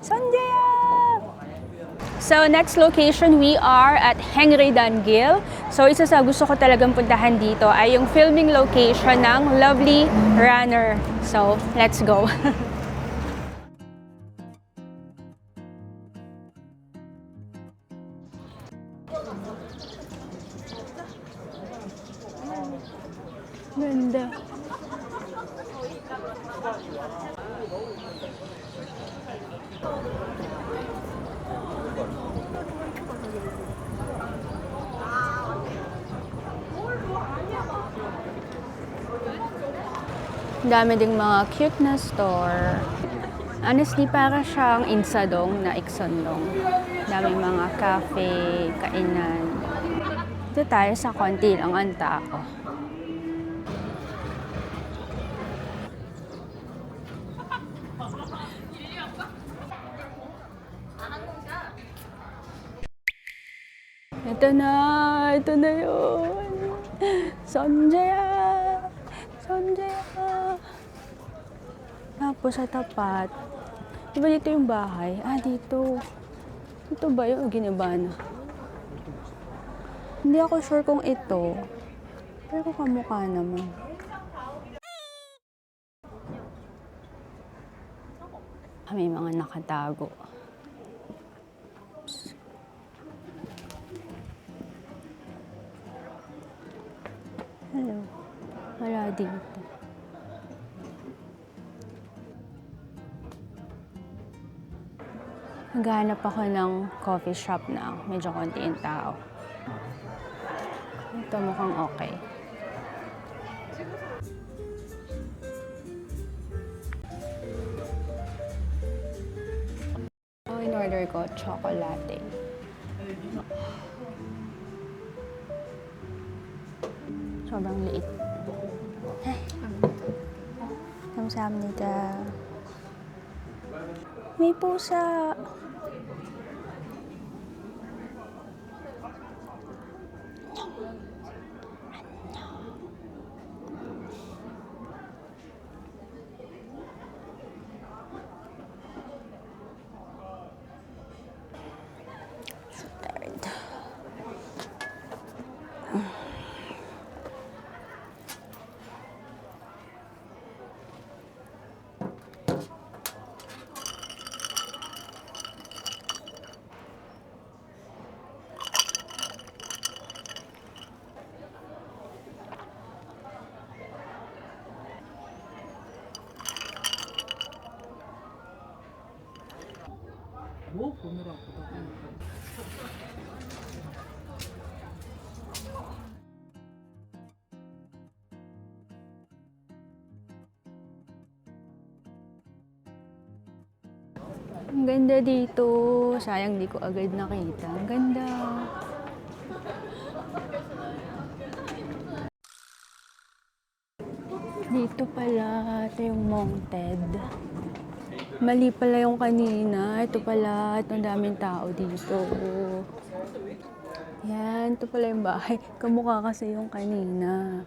Sanjaya! So next location, we are at Henry Dangil. So isa sa gusto ko talagang puntahan dito ay yung filming location ng Lovely Runner. So let's go. Ganda. Dami ding mga cute na store. Honestly, para siyang Insadong na Iksondong. Daming mga cafe, kainan. Dito tayo sa konti lang ang tao. Ito na yun. Sanjaya! Sanjaya! Tapos sa tapat, di ba dito yung bahay? Ah, dito. Dito ba yun? Giniba na. Hindi ako sure kung ito. Pero kamukha naman. May mga nakatago. Oops. Hello. Wala dito. Naghahanap ako ng coffee shop na medyo konti yung tao. Ito mukhang okay. Ang in-order ko, chocolate. Sobrang liit. 감사합니다. May pusa. 뭐 보느라 보다. Ang ganda dito. Sayang di ko agad nakita. Ang ganda. Dito pala. Ito yung Mounted. Mali pala yung kanina. Ito pala. Ito ang daming tao dito. Yan. Ito pala yung bahay. Kamukha kasi yung kanina.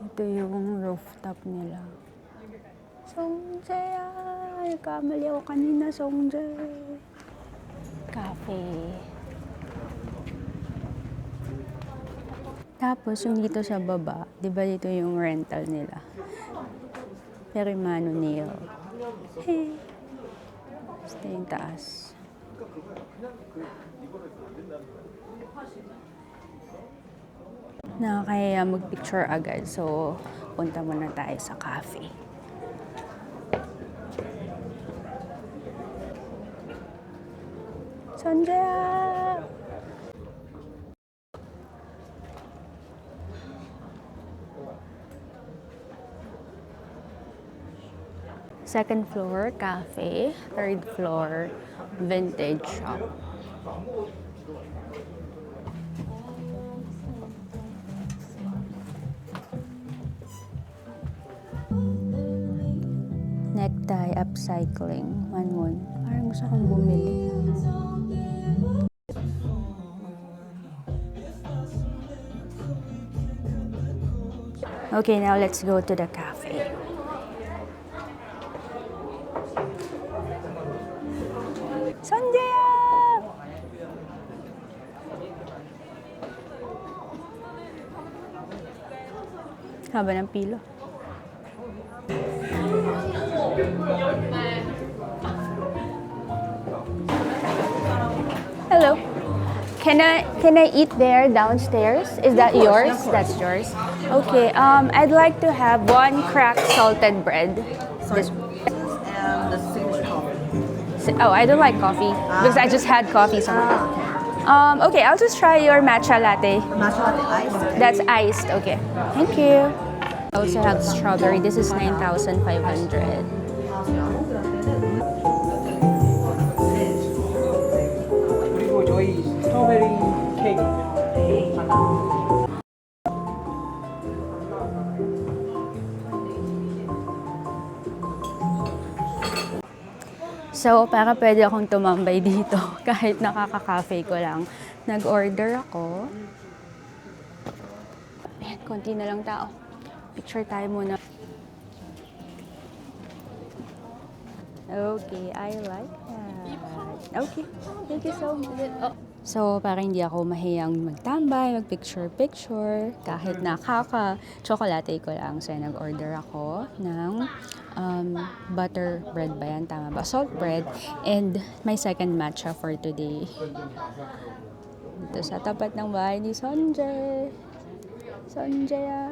Ito yung rooftop nila. Songjae! Nagkamali ako kanina, Songjae. Cafe. Tapos yung dito sa baba, di ba dito yung rental nila? Perimano Nail. Hey! Basta yung taas. Nakakaya mag-picture agad, so punta muna tayo sa cafe. Sanjaya! Second floor, cafe. Third floor, vintage shop. Necktie upcycling. Manwon. Parang gusto kong bumili. Okay, now let's go to the cafe. Haba ng pilo. Hello. Can I eat there downstairs? Is that yours? That's yours. Okay. I'd like to have one cracked salted bread. This. And the signature coffee. Oh, I don't like coffee because I just had coffee. So. Okay, I'll just try your matcha latte. Matcha latte ice. That's iced. Okay. Thank you. I also have strawberry. This is 9,500. 그리고 저희 스트로베리 케이크 하나. So, para pwede akong tumambay dito kahit nakaka-cafe ko lang. Nag-order ako. Ayan, konti na lang tao. Picture tayo muna. Okay, I like that. Okay, thank you so much. So, para hindi ako mahiyang magtambay, mag-picture-picture, kahit nakaka-chocolate ko lang. So, nag-order ako ng butter bread ba yan? Tama ba? Salt bread. And my second matcha for today. Dito sa tapat ng bahay ni Sonjay. Sonjaya.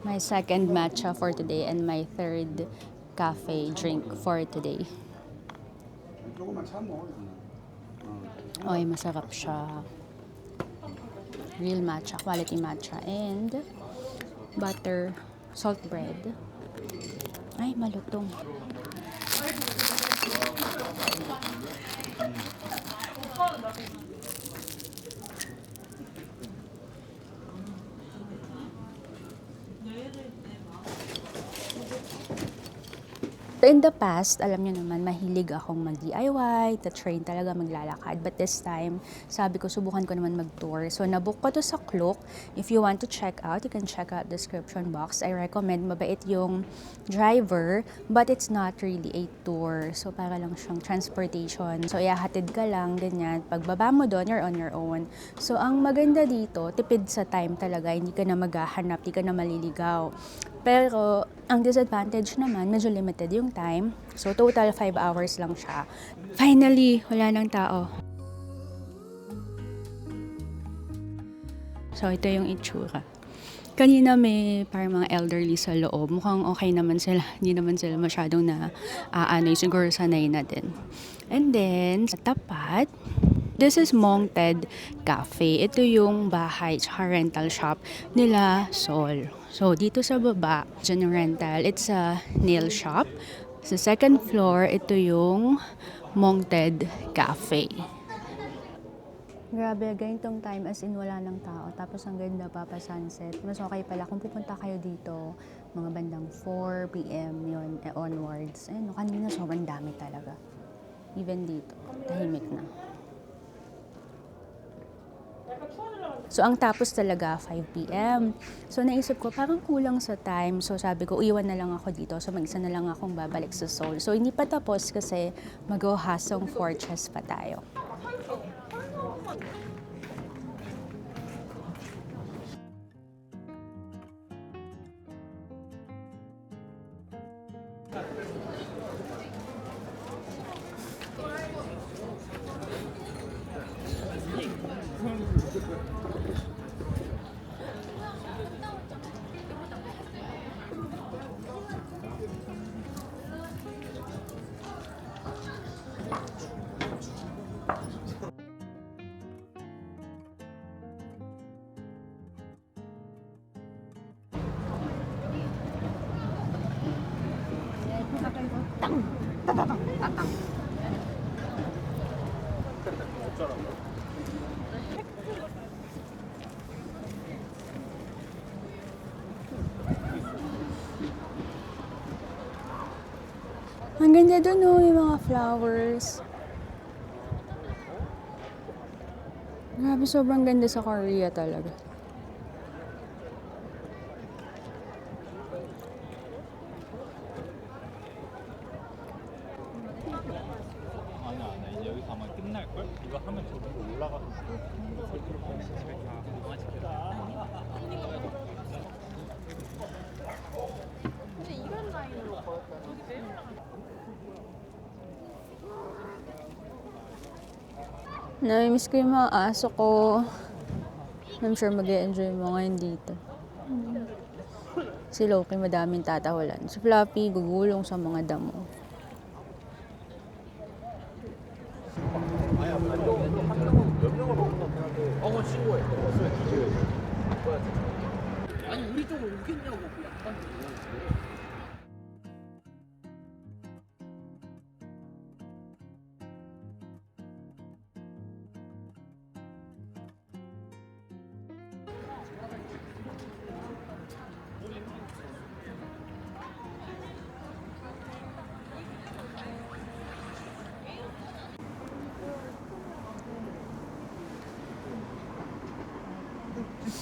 My second matcha for today and my third cafe drink for today. Oy, masarap siya. Real matcha, quality matcha. And butter, salt bread. Ay, malutong. In the past, alam nyo naman, mahilig akong mag-DIY, train talaga maglalakad. But this time, sabi ko, subukan ko naman mag-tour. So, nabook ko to sa Klook. If you want to check out, you can check out description box. I recommend, mabait yung driver, but it's not really a tour. So, para lang siyang transportation. So, ihahatid ka lang, ganyan. Pagbaba mo doon, you're on your own. So, ang maganda dito, tipid sa time talaga. Hindi ka na maghahanap, hindi ka na maliligaw. Pero, ang disadvantage naman, medyo limited yung time. So, total 5 hours lang siya. Finally, wala nang tao. So, ito yung itsura. Kanina may parang mga elderly sa loob. Mukhang okay naman sila. Hindi naman sila masyadong siguro sanay na din. And then, sa tapat, this is Mongted Cafe. Ito yung bahay at rental shop nila Sol. So, dito sa baba, dyan yung rental. It's a nail shop. Sa second floor, ito yung Mongted Cafe. Grabe, ganitong time as in wala ng tao. Tapos ang ganda pa sunset. Mas okay pala kung pupunta kayo dito, mga bandang 4 p.m. yun onwards. Ayun, kanina sobrang dami talaga. Even dito, tahimik na. So, ang tapos talaga, 5 p.m. So, naisip ko, parang kulang sa time. So, sabi ko, iwan na lang ako dito. So, mag-isa na lang akong babalik sa Seoul. So, hindi pa tapos kasi mag-Hasong Fortress pa tayo. Ang ganda dun yung mga flowers. Grabe, sobrang ganda sa Korea talaga. 이거 하면 저기로 올라가는 Namimiss ko yung mga aso ko. I'm sure mag-e-enjoy mo ngayon dito. Si Loki madaming tatawalan. Si Fluffy gugulong sa mga damo. 아니 우리 쪽으로 오겠냐고 약간.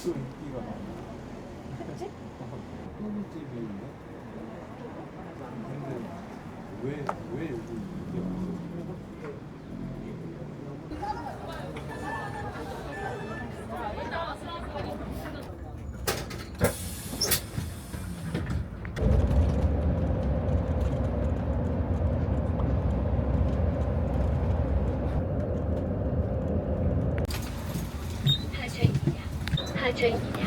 또 인기가 많아. 호미집인데? 근데 왜 여기 인기가 많아? 하차입니다. 하차입니다.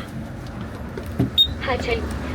하차입니다.